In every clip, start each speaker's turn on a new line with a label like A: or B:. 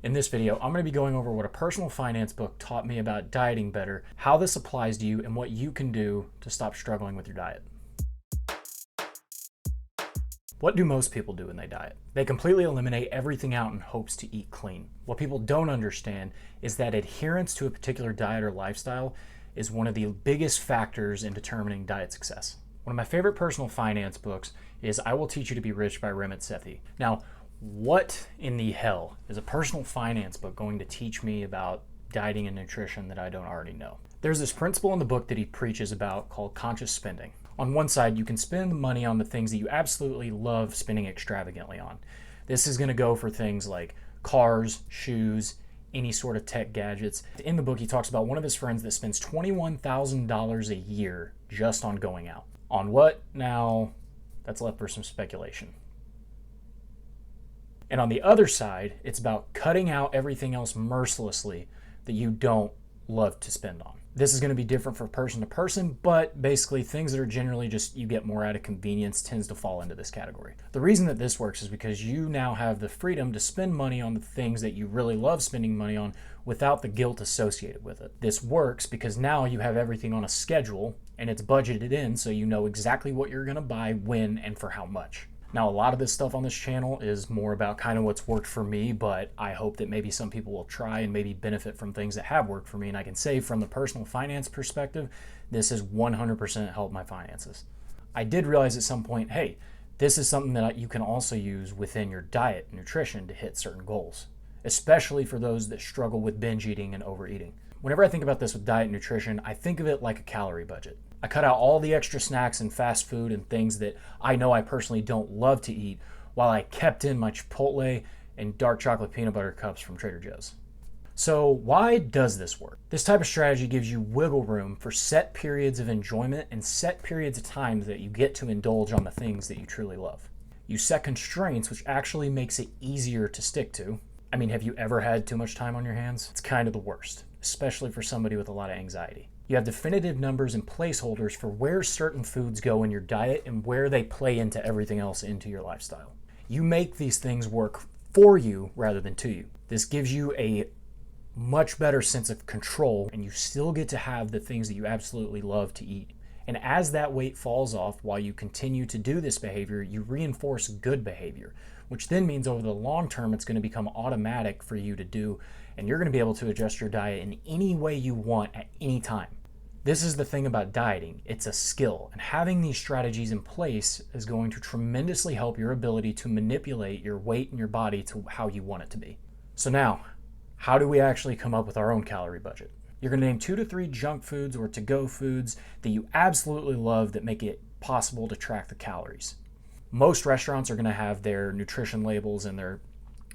A: In this video, I'm going to be going over what a personal finance book taught me about dieting better, how this applies to you, and what you can do to stop struggling with your diet. What do most people do when they diet? They completely eliminate everything out in hopes to eat clean. What people don't understand is that adherence to a particular diet or lifestyle is one of the biggest factors in determining diet success. One of my favorite personal finance books is I Will Teach You to Be Rich by Ramit Sethi. Now, what in the hell is a personal finance book going to teach me about dieting and nutrition that I don't already know? There's this principle in the book that he preaches about called conscious spending. On one side, you can spend money on the things that you absolutely love spending extravagantly on. This is going to go for things like cars, shoes, any sort of tech gadgets. In the book, he talks about one of his friends that spends $21,000 a year just on going out. On what? Now, that's left for some speculation. And on the other side, it's about cutting out everything else mercilessly that you don't love to spend on. This is going to be different from person to person, but basically things that are generally just you get more out of convenience tends to fall into this category. The reason that this works is because you now have the freedom to spend money on the things that you really love spending money on without the guilt associated with it. This works because now you have everything on a schedule and it's budgeted in, so you know exactly what you're going to buy, when, and for how much. Now, a lot of this stuff on this channel is more about kind of what's worked for me, but I hope that maybe some people will try and maybe benefit from things that have worked for me. And I can say from the personal finance perspective, this has 100% helped my finances. I did realize at some point, hey, this is something that you can also use within your diet and nutrition to hit certain goals, especially for those that struggle with binge eating and overeating. Whenever I think about this with diet and nutrition, I think of it like a calorie budget. I cut out all the extra snacks and fast food and things that I know I personally don't love to eat, while I kept in my Chipotle and dark chocolate peanut butter cups from Trader Joe's. So why does this work? This type of strategy gives you wiggle room for set periods of enjoyment and set periods of time that you get to indulge on the things that you truly love. You set constraints, which actually makes it easier to stick to. I mean, have you ever had too much time on your hands? It's kind of the worst, especially for somebody with a lot of anxiety. You have definitive numbers and placeholders for where certain foods go in your diet and where they play into everything else into your lifestyle. You make these things work for you rather than to you. This gives you a much better sense of control, and you still get to have the things that you absolutely love to eat. And as that weight falls off while you continue to do this behavior, you reinforce good behavior, which then means over the long term, it's going to become automatic for you to do, and you're going to be able to adjust your diet in any way you want at any time. This is the thing about dieting. It's a skill, and having these strategies in place is going to tremendously help your ability to manipulate your weight and your body to how you want it to be. So now, how do we actually come up with our own calorie budget? You're going to name 2 to 3 junk foods or to-go foods that you absolutely love that make it possible to track the calories. Most restaurants are going to have their nutrition labels and their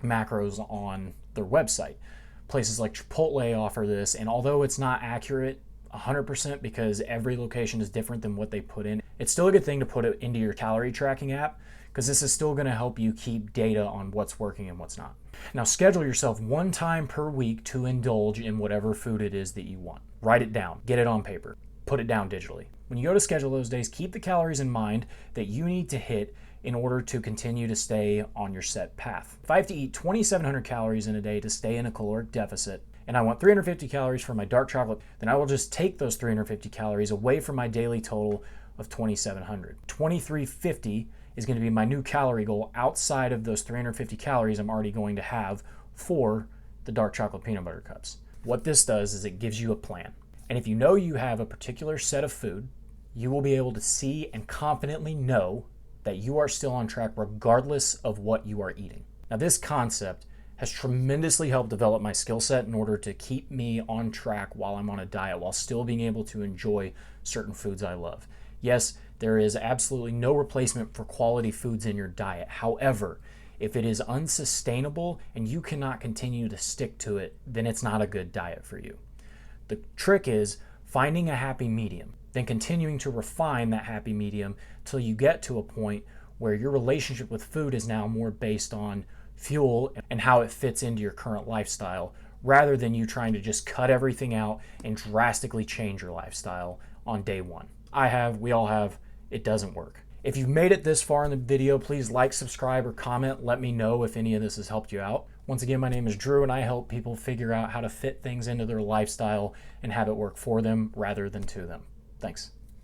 A: macros on their website. Places like Chipotle offer this, and although it's not accurate 100% because every location is different than what they put in, it's still a good thing to put it into your calorie tracking app, because this is still going to help you keep data on what's working and what's not. Now, schedule yourself one time per week to indulge in whatever food it is that you want. Write it down, get it on paper, put it down digitally. When you go to schedule those days, keep the calories in mind that you need to hit in order to continue to stay on your set path. If I have to eat 2,700 calories in a day to stay in a caloric deficit, and I want 350 calories for my dark chocolate, then I will just take those 350 calories away from my daily total of 2,700. 2,350 is going to be my new calorie goal outside of those 350 calories I'm already going to have for the dark chocolate peanut butter cups. What this does is it gives you a plan. And if you know you have a particular set of food, you will be able to see and confidently know that you are still on track regardless of what you are eating. Now, this concept has tremendously helped develop my skill set in order to keep me on track while I'm on a diet, while still being able to enjoy certain foods I love. Yes, there is absolutely no replacement for quality foods in your diet. However, if it is unsustainable and you cannot continue to stick to it, then it's not a good diet for you. The trick is finding a happy medium, then continuing to refine that happy medium till you get to a point where your relationship with food is now more based on fuel and how it fits into your current lifestyle, rather than you trying to just cut everything out and drastically change your lifestyle on day one. We all have, it doesn't work. If you've made it this far in the video, please like, subscribe, or comment. Let me know if any of this has helped you out. Once again, my name is Drew, and I help people figure out how to fit things into their lifestyle and have it work for them rather than to them. Thanks.